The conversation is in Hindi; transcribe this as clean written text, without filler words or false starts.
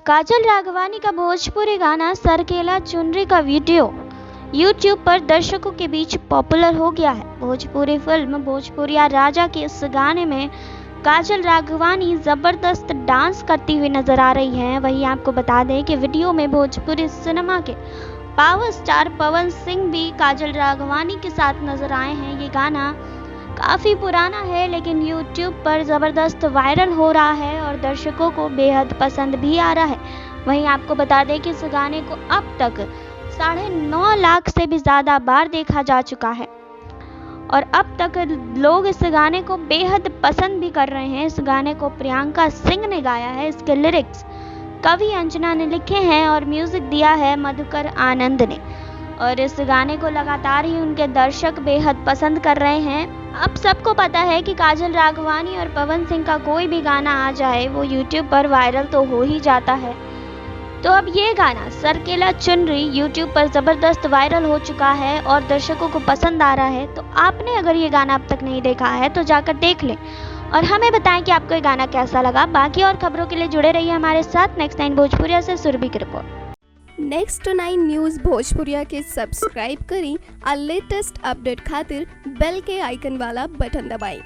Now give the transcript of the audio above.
काजल राघवानी का भोजपुरी गाना सरकेला चुनरी का वीडियो यूट्यूब पर दर्शकों के बीच पॉपुलर हो गया है। भोजपुरी फिल्म भोजपुरिया राजा के इस गाने में काजल राघवानी जबरदस्त डांस करती हुई नजर आ रही हैं। वहीं आपको बता दें कि वीडियो में भोजपुरी सिनेमा के पावर स्टार पवन सिंह भी काजल राघवानी के साथ नजर आए हैं। ये गाना काफ़ी पुराना है लेकिन YouTube पर ज़बरदस्त वायरल हो रहा है और दर्शकों को बेहद पसंद भी आ रहा है। वहीं आपको बता दें कि इस गाने को अब तक 9.5 लाख से भी ज़्यादा बार देखा जा चुका है और अब तक लोग इस गाने को बेहद पसंद भी कर रहे हैं। इस गाने को प्रियंका सिंह ने गाया है। इसके लिरिक्स कवि अंजना ने लिखे हैं और म्यूज़िक दिया है मधुकर आनंद ने। और इस गाने को लगातार ही उनके दर्शक बेहद पसंद कर रहे हैं। अब सबको पता है कि काजल राघवानी और पवन सिंह का कोई भी गाना आ जाए वो YouTube पर वायरल तो हो ही जाता है। तो अब ये गाना सरकेला चुनरी YouTube पर ज़बरदस्त वायरल हो चुका है और दर्शकों को पसंद आ रहा है। तो आपने अगर ये गाना अब तक नहीं देखा है तो जाकर देख लें और हमें बताएं कि आपको ये गाना कैसा लगा। बाकी और खबरों के लिए जुड़े रहिए हमारे साथ। नेक्स्ट 9 भोजपुरिया से सुरभि की रिपोर्ट। नेक्स्ट 9 न्यूज़ भोजपुरिया के सब्सक्राइब करी और लेटेस्ट अपडेट खातिर बेल के आइकन वाला बटन दबाएं।